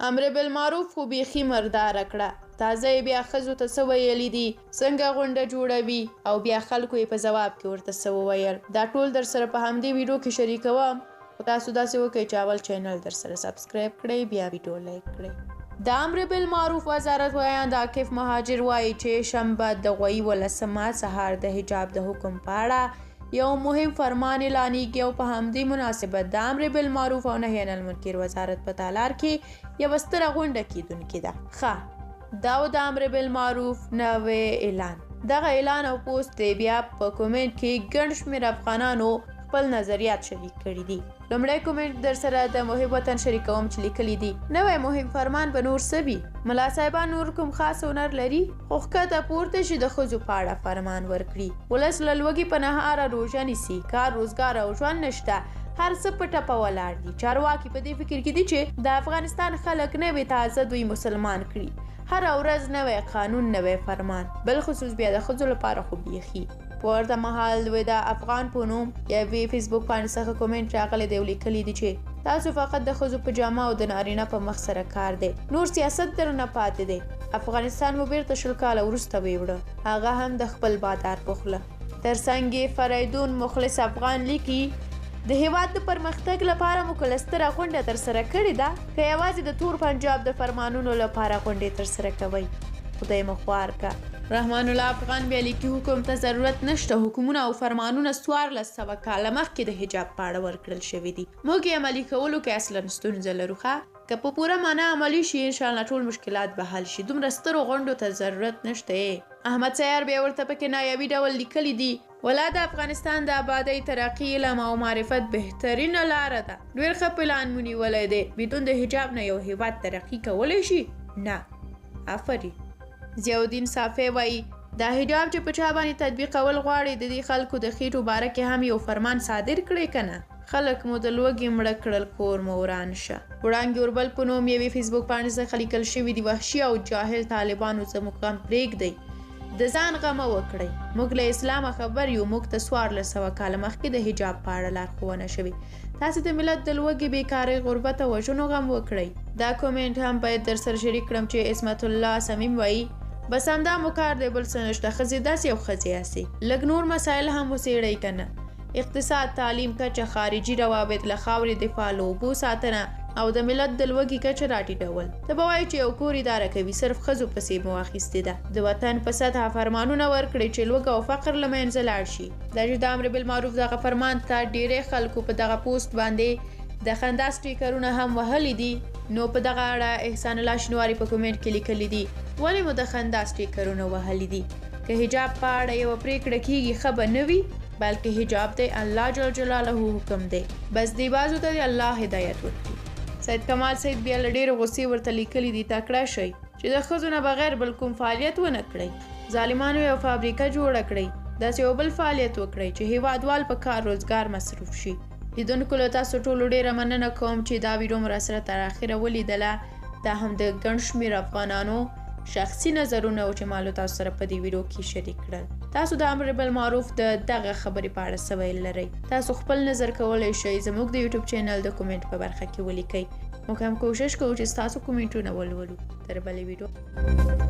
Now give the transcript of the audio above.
امر بالمعروف خو بیخي مرداره کړه. تازه یې بیا ښځو ته څه ویلي دي، څنګه غونډه جوړوي او بیا خلکو یې په ځواب کې ورته څه وویل. دا ټول در سره په همدې ویډیو کې شریکوم. خو تاسو داسې وکړئ چې اول چینل در سره سبسکرایب کړئ، بیا ویډیو لایک کړئ. د امر بالمعروف وزارت ویاند عاکف مهاجر وایي چې شنبه د غوي 18 سهار د حجاب د حکم په اړه یو مهم فرمان اعلانیږي او په همدې مناسبت د امر بالمعروف او نهي عن المنکر وزارت په تالار کې یوه ستره غونډه کیدونکې ده. دا د امر بالمعروف نوی اعلان. دغه اعلان او پوسټ دی بیا په کومنټ کې ګڼ شمېر افغانانو خپل نظریات شریک کړي دي. لومړی کومنټ در سره د محب وطن شریکوم چې لیکلي دي: نوی مهم فرمان به نور څه وي؟ ملا صاحبان نور کوم خاص هنر لري؟ خو ښکته پورته شي د ښځو په اړه فرمان ورکړي. ولس له لوږې په نهاره روژه نیسي، کار روزګار او ژوند نشته، هر څه په ټپه ولاړ دي. چارواکي په دې فکر کې دي چې د افغانستان خلک نوی تازه دوی مسلمان کړي. هر ورځ نوی قانون، نوی فرمان، بالخصوص بیا د ښځو لپاره خو بیخي. په ورته مهال دوی د افغان په نوم یوې فیسبوک پاڼې څخه کومنټ راغلی دی او لیکلي دي چې تاسو فقط د ښځو په جامه او د نارینه په مخ سره کار دی، نور سیاست درنه پاتې دی. افغانستان مو بیرته 20 کاله وروسته ویوړه، هغه هم د خپل بادار په خوله. ترڅنګ فریدون مخلص افغان لیکي: د هیواد د پرمختګ لپاره مو کله ستره غونډه ترسره کړې ده که یوازې د تور پنجاب د فرمانونو لپاره غونډې ترسره کوئ؟ خدای مو خوار که. رحمان الله افغان بیا لیکي: حکم ته ضرورت نشته، حکومونه او فرمانونه 1400 کاله مخکې د حجاب په اړه ورکړل شوي دي، موږ یې عملي کولو کې اصلا ستونزه لرو. که په پوره معنا عملي شي انشاءالله ټول مشکلات به حل شي، دومره سترو غونډو ته ضرورت نشته. احمد سیار بیا ورته په کنایوي ډول لیکلي دي: ولا د افغانستان د آبادۍ، ترقي، علم او معرفت بهترینه لاره ده. ډېر ښه پلان مو نیولی دی. بدون د حجاب نه یو هیواد ترقي کولی شي؟ نه. آفرین. ضیاءالدین صافی وایي: دا حجاب چې په چا باندې تطبیقول غواړي، د دې خلکو د خېټو باره کې هم یو فرمان صادر کړئ که نه. خلک مو د لوږې مړه کړل، کور مو وران شه. وړانګې اوربل په نوم یوې فیسبوک پاڼې څخه لیکل شوي دي: وحشي او جاهل طالبانو زموږ غم پرېږدئ، د ځان غمه وکړئ. موږ له اسلامه خبر یو، موږ ته 1400 کاله مخکې د حجاب په اړه لارښوونه شوې. تاسې د ملت د لوږې، بېکارۍ، غربت او وژنو غم وکړئ. دا کومنټ هم باید در سره شریک کړم چې عصمت الله صمیم وایي: بس همدا مو کار دی، بل څه نشته. ښځې داسې او ښځې هسې. لږ نور مسایل هم وڅېړئ که نه. اقتصاد، تعلیم، کچه، خارجي روابط، له خاورې دفاع، له اوبو ساتنه او د ملت د لوږې کچه راټیټول. ته به وایې چې یو کور اداره کوي، صرف ښځو پسې مو اخیستې ده. د وطن په سطحه فرمانونه ورکړئ چې لوږه او فقر له منځه لاړ شي. دا چې د امر بالمعروف دغه فرمان ته ډېری خلکو په دغه پوسټ باندې د خندا سټیکرونه هم وهلي دي، نو په دغه اړه احسان الله شینواري په کومنټ کې لیکلي دي: ولې مو د خندا سټیکرونه وهلي دي؟ که حجاب په اړه یوه پرېکړه کېږي ښه به نه وي، بلکې حجاب دی الله جل جلاله حکم دی، بس دې بازو ته الله هدایت ورکړي. سید کمال سید بیا له ډېرې غصې ورته لیکلي دي: تکړه شئ چې د ښځو نه بغیر بل کوم فعالیت ونه کړئ. ظالمانو یو فابریکه جوړه کړئ، داسې یو بل فعالیت وکړئ چې هیوادوال په کار روزګار مصروف شي. لیدونکو له تاسو ټولو ډېره مننه کوم چې دا ویډیو مو راسره تر اخره ولیدله. دا هم د ګڼ شمېر افغانانو شخصي نظرونه و چې ما له تاسو سره په دې ویډیو کې شریک کړل. تاسو د امر بالمعروف د دغه خبرې په اړه څه ویل لرئ؟ تاسو خپل نظر کولی شئ زموږ د یوټیوب چینل د کومنټ په برخه کې ولیکئ. موږ هم کوشش کوو چې ستاسو کومنټونه ولولو. تر بلې ویډیو